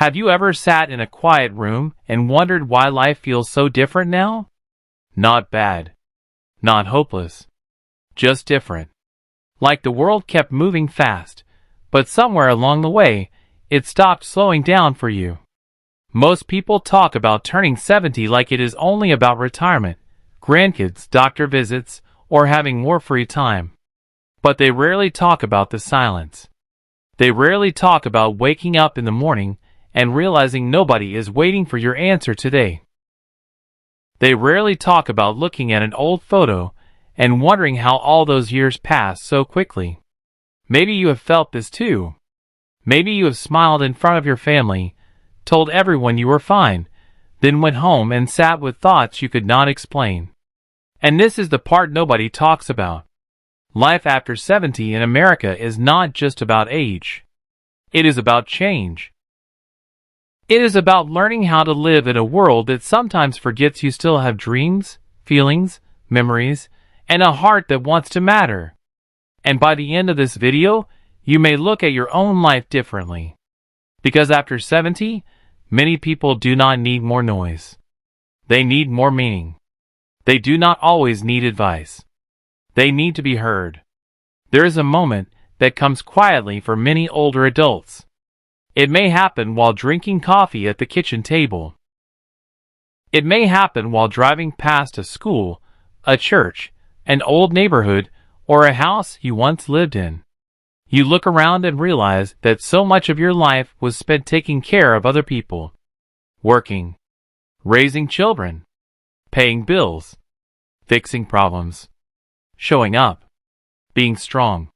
Have you ever sat in a quiet room and wondered why life feels so different now? Not bad. Not hopeless. Just different. Like the world kept moving fast, but somewhere along the way, it stopped slowing down for you. Most people talk about turning 70 like it is only about retirement, grandkids, doctor visits, or having more free time. But they rarely talk about the silence. They rarely talk about waking up in the morning and realizing nobody is waiting for your answer today. They rarely talk about looking at an old photo and wondering how all those years passed so quickly. Maybe you have felt this too. Maybe you have smiled in front of your family, told everyone you were fine, then went home and sat with thoughts you could not explain. And this is the part nobody talks about. Life after 70 in America is not just about age. It is about change. It is about learning how to live in a world that sometimes forgets you still have dreams, feelings, memories, and a heart that wants to matter. And by the end of this video, you may look at your own life differently. Because after 70, many people do not need more noise. They need more meaning. They do not always need advice. They need to be heard. There is a moment that comes quietly for many older adults. It may happen while drinking coffee at the kitchen table. It may happen while driving past a school, a church, an old neighborhood, or a house you once lived in. You look around and realize that so much of your life was spent taking care of other people, working, raising children, paying bills, fixing problems, showing up, being strong.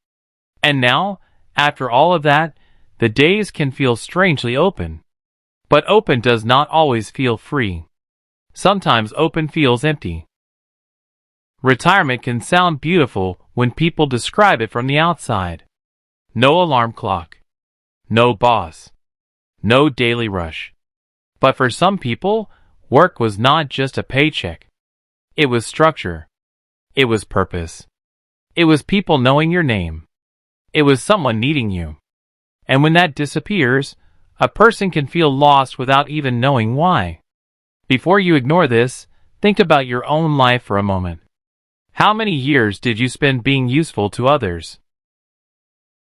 And now, after all of that, the days can feel strangely open. But open does not always feel free. Sometimes open feels empty. Retirement can sound beautiful when people describe it from the outside. No alarm clock. No boss. No daily rush. But for some people, work was not just a paycheck. It was structure. It was purpose. It was people knowing your name. It was someone needing you. And when that disappears, a person can feel lost without even knowing why. Before you ignore this, think about your own life for a moment. How many years did you spend being useful to others?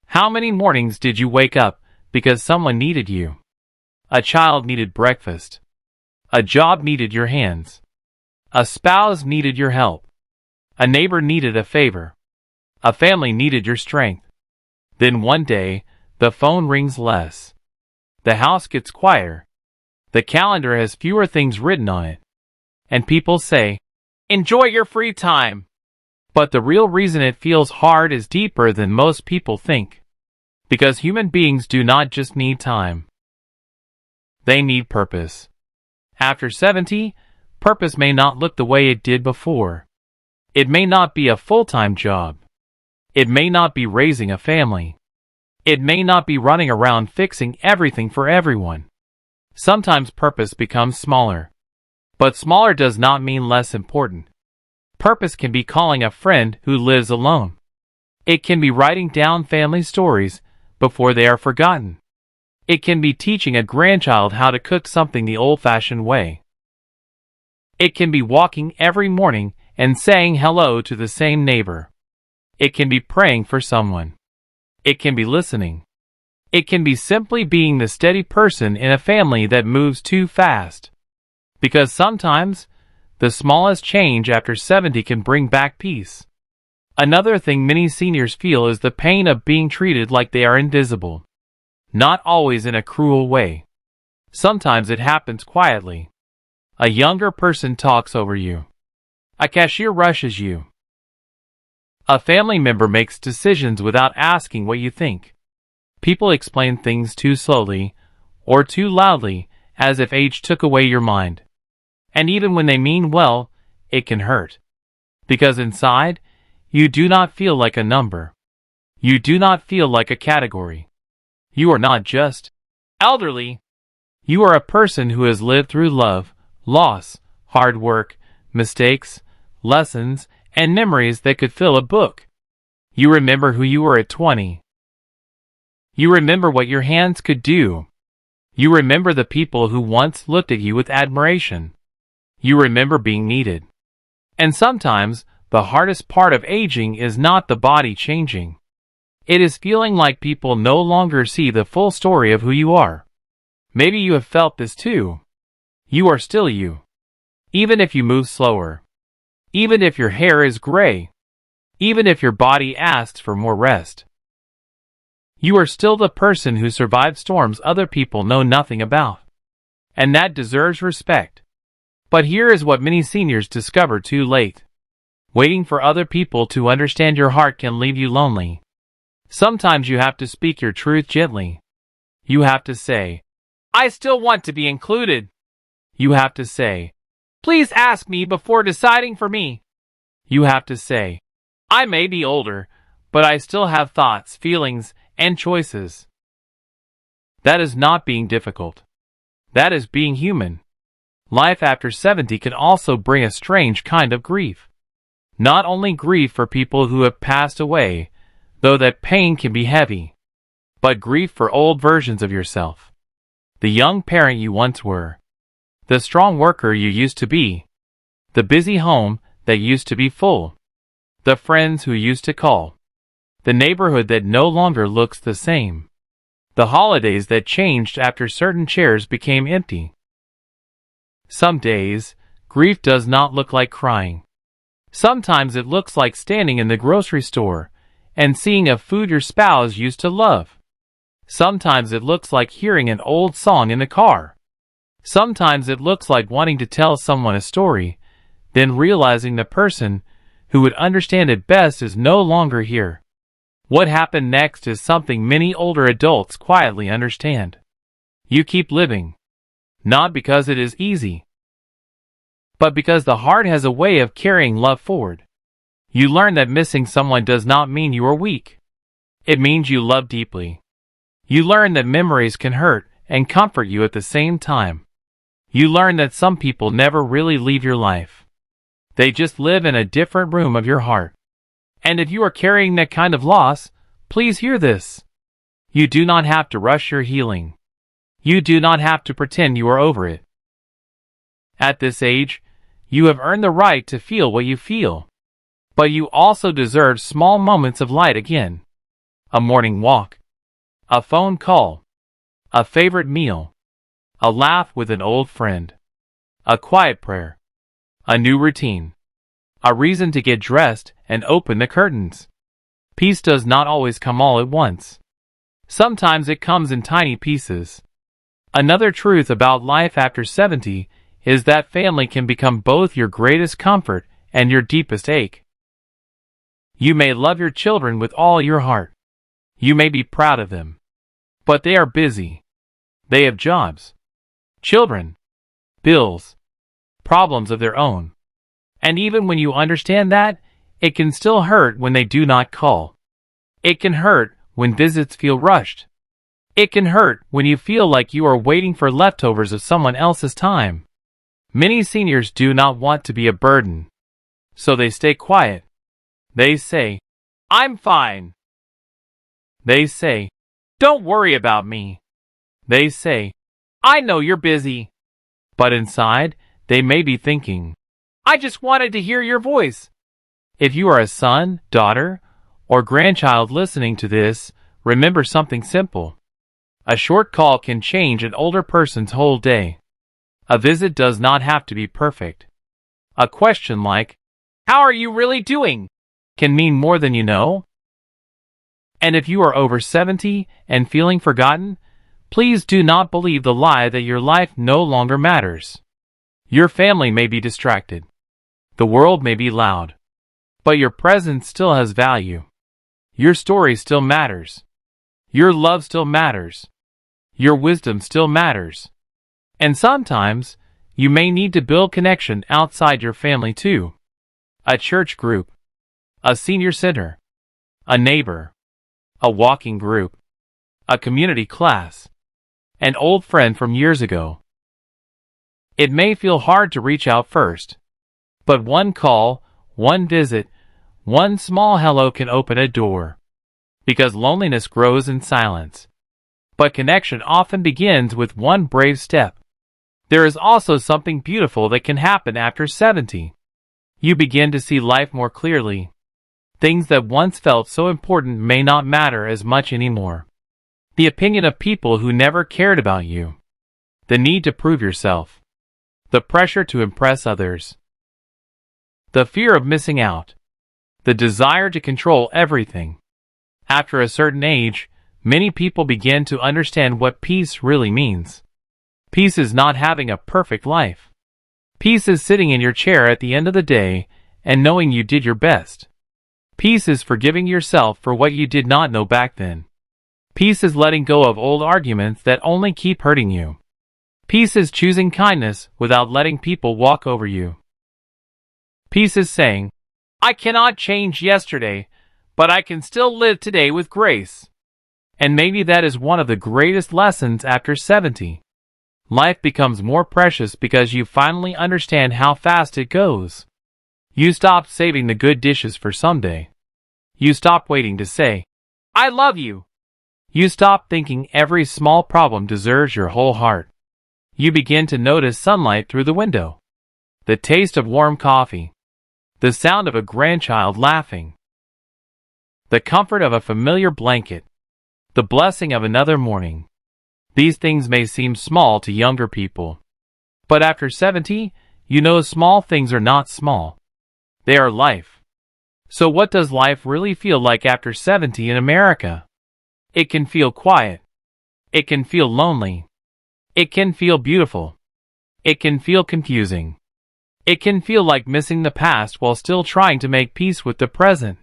How many mornings did you wake up because someone needed you? A child needed breakfast. A job needed your hands. A spouse needed your help. A neighbor needed a favor. A family needed your strength. Then one day, the phone rings less. The house gets quieter. The calendar has fewer things written on it. And people say, "Enjoy your free time." But the real reason it feels hard is deeper than most people think. Because human beings do not just need time. They need purpose. After 70, purpose may not look the way it did before. It may not be a full-time job. It may not be raising a family. It may not be running around fixing everything for everyone. Sometimes purpose becomes smaller. But smaller does not mean less important. Purpose can be calling a friend who lives alone. It can be writing down family stories before they are forgotten. It can be teaching a grandchild how to cook something the old-fashioned way. It can be walking every morning and saying hello to the same neighbor. It can be praying for someone. It can be listening. It can be simply being the steady person in a family that moves too fast. Because sometimes, the smallest change after 70 can bring back peace. Another thing many seniors feel is the pain of being treated like they are invisible. Not always in a cruel way. Sometimes it happens quietly. A younger person talks over you. A cashier rushes you. A family member makes decisions without asking what you think. People explain things too slowly, or too loudly, as if age took away your mind. And even when they mean well, it can hurt. Because inside, you do not feel like a number. You do not feel like a category. You are not just elderly. You are a person who has lived through love, loss, hard work, mistakes, lessons, and memories that could fill a book. You remember who you were at 20. You remember what your hands could do. You remember the people who once looked at you with admiration. You remember being needed. And sometimes, the hardest part of aging is not the body changing. It is feeling like people no longer see the full story of who you are. Maybe you have felt this too. You are still you. Even if you move slower. Even if your hair is gray. Even if your body asks for more rest. You are still the person who survived storms other people know nothing about. And that deserves respect. But here is what many seniors discover too late. Waiting for other people to understand your heart can leave you lonely. Sometimes you have to speak your truth gently. You have to say, I still want to be included. You have to say, please ask me before deciding for me. You have to say, I may be older, but I still have thoughts, feelings, and choices. That is not being difficult. That is being human. Life after 70 can also bring a strange kind of grief. Not only grief for people who have passed away, though that pain can be heavy, but grief for old versions of yourself. The young parent you once were. The strong worker you used to be. The busy home that used to be full. The friends who used to call. The neighborhood that no longer looks the same. The holidays that changed after certain chairs became empty. Some days, grief does not look like crying. Sometimes it looks like standing in the grocery store and seeing a food your spouse used to love. Sometimes it looks like hearing an old song in the car. Sometimes it looks like wanting to tell someone a story, then realizing the person who would understand it best is no longer here. What happened next is something many older adults quietly understand. You keep living. Not because it is easy, but because the heart has a way of carrying love forward. You learn that missing someone does not mean you are weak. It means you love deeply. You learn that memories can hurt and comfort you at the same time. You learn that some people never really leave your life. They just live in a different room of your heart. And if you are carrying that kind of loss, please hear this. You do not have to rush your healing. You do not have to pretend you are over it. At this age, you have earned the right to feel what you feel. But you also deserve small moments of light again. A morning walk. A phone call. A favorite meal. A laugh with an old friend. A quiet prayer. A new routine. A reason to get dressed and open the curtains. Peace does not always come all at once. Sometimes it comes in tiny pieces. Another truth about life after 70 is that family can become both your greatest comfort and your deepest ache. You may love your children with all your heart. You may be proud of them. But they are busy. They have jobs. Children. Bills. Problems of their own. And even when you understand that, it can still hurt when they do not call. It can hurt when visits feel rushed. It can hurt when you feel like you are waiting for leftovers of someone else's time. Many seniors do not want to be a burden. So they stay quiet. They say, I'm fine. They say, don't worry about me. They say, I know you're busy. But inside, they may be thinking, I just wanted to hear your voice. If you are a son, daughter, or grandchild listening to this, remember something simple. A short call can change an older person's whole day. A visit does not have to be perfect. A question like, how are you really doing? Can mean more than you know. And if you are over 70 and feeling forgotten, please do not believe the lie that your life no longer matters. Your family may be distracted. The world may be loud. But your presence still has value. Your story still matters. Your love still matters. Your wisdom still matters. And sometimes, you may need to build connection outside your family too. A church group. A senior center. A neighbor. A walking group. A community class. An old friend from years ago. It may feel hard to reach out first. But one call, one visit, one small hello can open a door. Because loneliness grows in silence. But connection often begins with one brave step. There is also something beautiful that can happen after 70. You begin to see life more clearly. Things that once felt so important may not matter as much anymore. The opinion of people who never cared about you. The need to prove yourself. The pressure to impress others. The fear of missing out. The desire to control everything. After a certain age, many people begin to understand what peace really means. Peace is not having a perfect life. Peace is sitting in your chair at the end of the day and knowing you did your best. Peace is forgiving yourself for what you did not know back then. Peace is letting go of old arguments that only keep hurting you. Peace is choosing kindness without letting people walk over you. Peace is saying, I cannot change yesterday, but I can still live today with grace. And maybe that is one of the greatest lessons after 70. Life becomes more precious because you finally understand how fast it goes. You stop saving the good dishes for someday. You stop waiting to say, I love you. You stop thinking every small problem deserves your whole heart. You begin to notice sunlight through the window. The taste of warm coffee. The sound of a grandchild laughing. The comfort of a familiar blanket. The blessing of another morning. These things may seem small to younger people. But after 70, you know small things are not small. They are life. So what does life really feel like after 70 in America? It can feel quiet. It can feel lonely. It can feel beautiful. It can feel confusing. It can feel like missing the past while still trying to make peace with the present.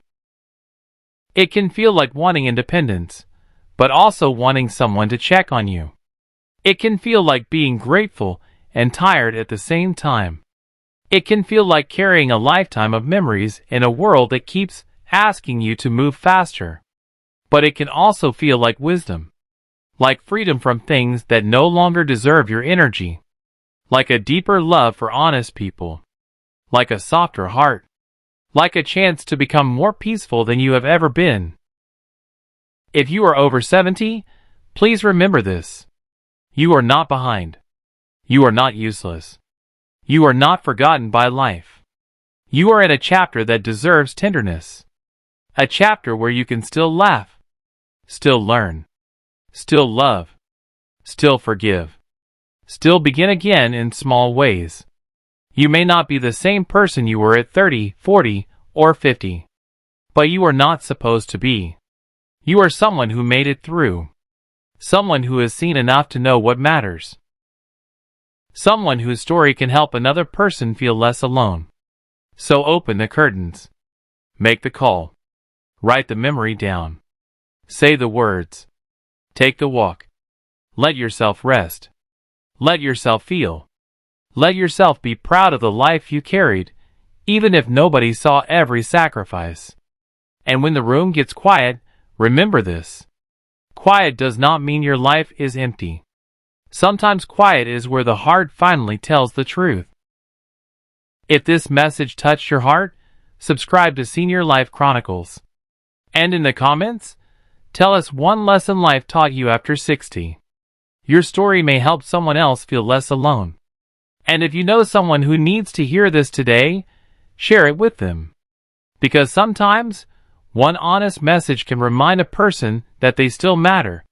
It can feel like wanting independence, but also wanting someone to check on you. It can feel like being grateful and tired at the same time. It can feel like carrying a lifetime of memories in a world that keeps asking you to move faster. But it can also feel like wisdom. Like freedom from things that no longer deserve your energy. Like a deeper love for honest people. Like a softer heart. Like a chance to become more peaceful than you have ever been. If you are over 70, please remember this. You are not behind. You are not useless. You are not forgotten by life. You are in a chapter that deserves tenderness. A chapter where you can still laugh, still learn, still love, still forgive, still begin again in small ways. You may not be the same person you were at 30, 40, or 50. But you are not supposed to be. You are someone who made it through. Someone who has seen enough to know what matters. Someone whose story can help another person feel less alone. So open the curtains. Make the call. Write the memory down. Say the words. Take the walk. Let yourself rest. Let yourself feel. Let yourself be proud of the life you carried, even if nobody saw every sacrifice. And when the room gets quiet, remember this. Quiet does not mean your life is empty. Sometimes quiet is where the heart finally tells the truth. If this message touched your heart, subscribe to Senior Life Chronicles. And in the comments, tell us one lesson life taught you after 60. Your story may help someone else feel less alone. And if you know someone who needs to hear this today, share it with them. Because sometimes, one honest message can remind a person that they still matter,